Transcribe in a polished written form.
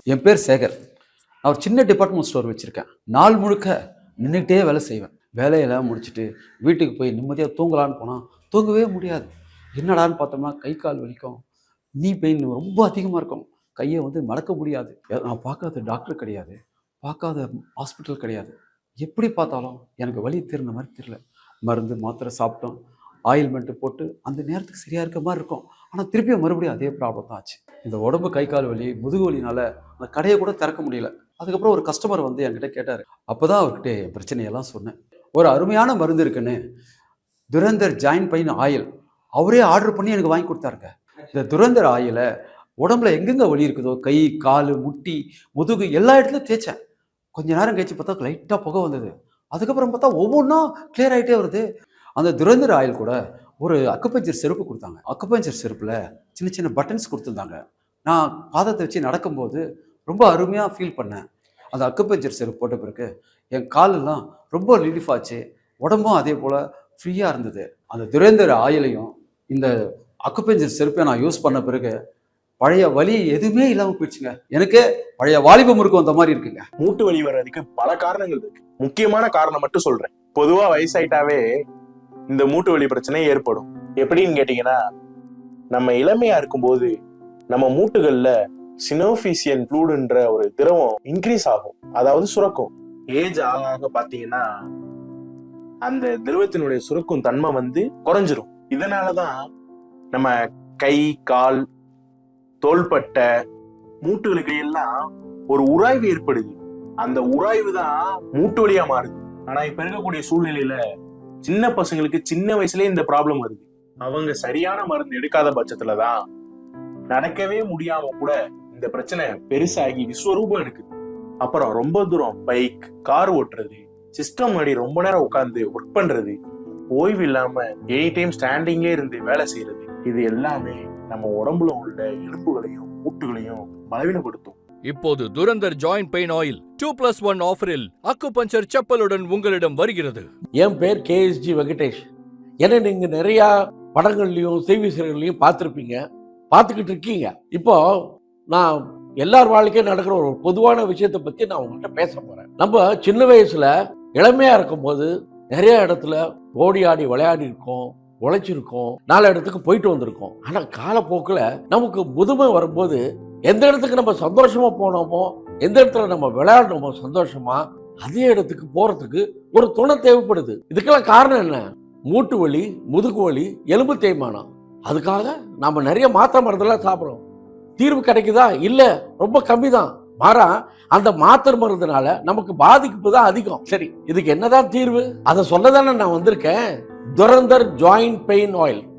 என் பேர் சேகர். நான் ஒரு சின்ன டிபார்ட்மெண்ட் ஸ்டோர் வச்சுருக்கேன். நாள் முழுக்க நின்றுக்கிட்டே வேலை செய்வேன். வேலையெல்லாம் முடிச்சுட்டு வீட்டுக்கு போய் நிம்மதியாக தூங்கலான்னு போனால் தூங்கவே முடியாது. என்னடான்னு பார்த்தோம்னா கை கால் வலிக்கும், நீ பெயின் ரொம்ப அதிகமாக இருக்கும். கையை மடக்க முடியாது. நான் பார்க்காத டாக்டர் கிடையாது, பார்க்காத ஹாஸ்பிட்டல் கிடையாது. எப்படி பார்த்தாலும் எனக்கு வலி தீர்ந்த மாதிரி தெரியல. மருந்து மாத்திரை சாப்பிட்டோம், ஆயில்மெண்ட்டு போட்டு அந்த நேரத்துக்கு சரியாக இருக்க மாதிரி இருக்கும். ஆனால் திருப்பியும் மறுபடியும் அதே ப்ராப்ளம் தான் ஆச்சு. இந்த உடம்பு கை கால் வலி, முதுகு வலினால அந்த கடையை கூட திறக்க முடியல. அதுக்கப்புறம் ஒரு கஸ்டமர் என்கிட்ட கேட்டார். அப்போ தான் அவர்கிட்ட என் பிரச்சனையெல்லாம் சொன்னேன். ஒரு அருமையான மருந்து இருக்குன்னு துரந்தர் ஜாயின்ட் பெயின் ஆயில் அவரே ஆர்டர் பண்ணி எனக்கு வாங்கி கொடுத்தாருங்க. இந்த துரந்தர் ஆயிலை உடம்புல எங்கெங்க வலி இருக்குதோ, கை கால் முட்டி முதுகு எல்லா இடத்துலையும் தேய்ச்சேன். கொஞ்ச நேரம் கழிச்சு பார்த்தா லைட்டாக புகை வந்தது. அதுக்கப்புறம் பார்த்தா ஒவ்வொன்றா கிளியர் ஆகிட்டே வருது. அந்த துரந்தர் ஆயில் கூட ஒரு அக்குபஞ்சர் செருப்பு கொடுத்தாங்க. அக்குபஞ்சர் செருப்பில் சின்ன சின்ன பட்டன்ஸ் கொடுத்துருந்தாங்க. நான் பாதத்தை வச்சு நடக்கும்போது ரொம்ப அருமையாக ஃபீல் பண்ணேன். அந்த அக்குபஞ்சர் செருப்பு போட்ட பிறகு என் காலெல்லாம் ரொம்ப ரிலீஃப் ஆச்சு. உடம்பும் அதே போல் ஃப்ரீயாக இருந்தது. அந்த துரந்தர் ஆயிலையும் இந்த அக்குபஞ்சர் செருப்பை நான் யூஸ் பண்ண பிறகு பழைய வலி எதுவுமே இல்லாமல் போயிடுச்சுங்க. எனக்கு பழைய வாலிப முறுக்கு வந்த மாதிரி இருக்குங்க. மூட்டு வலி வர்றதுக்கு பல காரணங்கள் இருக்கு. முக்கியமான காரணம் மட்டும் சொல்றேன். பொதுவா வயசாயிட்டாவே இந்த மூட்டு வலி பிரச்சனை ஏற்படும். எப்படின்னு கேட்டீங்கன்னா, நம்ம இளமையா இருக்கும்போது நம்ம மூட்டுகள்ல சினோபிசியன் ஃப்ளூடுன்ற ஒரு திரவம் இன்க்ரீஸ் ஆகும், அதாவது சுரக்கும். ஏஜ் ஆக ஆக பாத்தீங்கன்னா அந்த திரவத்தினுடைய சுரக்கும் தன்மை குறைஞ்சிரும். இதனாலதான் நம்ம கை கால் தோள்பட்டை மூட்டுகளுக்கு எல்லாம் ஒரு உராய்வு ஏற்படுது. அந்த உராய்வு தான் மூட்டு வலியா மாறுது. ஆனா இப்ப இருக்கக்கூடிய சூழ்நிலையில சின்ன பசங்களுக்கு சின்ன வயசுலயே இந்த ப்ராப்ளம் வருது. அவங்க சரியான மருந்து எடுக்காத பட்சத்துலதான் நடக்கவே முடியாம கூட இந்த பிரச்சனை பெருசாகி விஸ்வரூபம் எடுக்குது. அப்புறம் ரொம்ப தூரம் பைக் கார் ஓட்டுறது, சிஸ்டம் முன்னாடி ரொம்ப நேரம் உட்கார்ந்து ஒர்க் பண்றது, ஓய்வு இல்லாம எனி டைம் ஸ்டாண்டிங்லே இருந்து வேலை செய்யறது, இது எல்லாமே நம்ம உடம்புல உள்ள எலும்புகளையும் மூட்டுகளையும் பலவீனப்படுத்தும். இப்போது துரந்தர் ஜாயிண்ட் பெயின் ஆயில் 2+1 ஆஃபரில் அக்குபஞ்சர் செப்பலுடன் உங்களிடம் வருகிறது. என் பேர் KSG வெங்கடேஷ். ஏன்னா நீங்க நிறைய படங்கள்லயும் செய்திகள்லையும் பார்த்துருப்பீங்க, பார்த்துக்கிட்டு இருக்கீங்க. இப்போ நான் எல்லார் வாழ்க்கையும் நடக்கிற ஒரு பொதுவான விஷயத்தை பத்தி நான் உங்கள்கிட்ட பேச போறேன். நம்ம சின்ன வயசுல இளமையா இருக்கும்போது நிறைய இடத்துல ஓடி ஆடி விளையாடி இருக்கோம், உழைச்சிருக்கோம், 4 இடத்துக்கு போயிட்டு வந்திருக்கோம். ஆனா காலப்போக்கில் நமக்கு முதுமை வரும்போது எந்த இடத்துக்கு நம்ம சந்தோஷமா போனோமோ, எந்த இடத்துல நம்ம விளையாடணுமோ சந்தோஷமா, அதே இடத்துக்கு போறதுக்கு ஒரு துணை தேவைப்படுது. இதுக்கெல்லாம் காரணம் என்ன? மூட்டு வலி, முதுகு வலி, எலும்பு தேய்மானம். அதுக்காக நாம நிறைய மாத்திரை மருந்தெல்லாம் சாப்பிடுறோம். தீர்வு கிடைக்குதா? இல்ல, ரொம்ப கம்மி தான். மாறா அந்த மாத்திரை மருந்துனால நமக்கு பாதிப்பு தான் அதிகம். சரி, இதுக்கு என்னதான் தீர்வு? அதை சொல்லதானே நான் வந்திருக்கேன். Durandhar joint pain oil.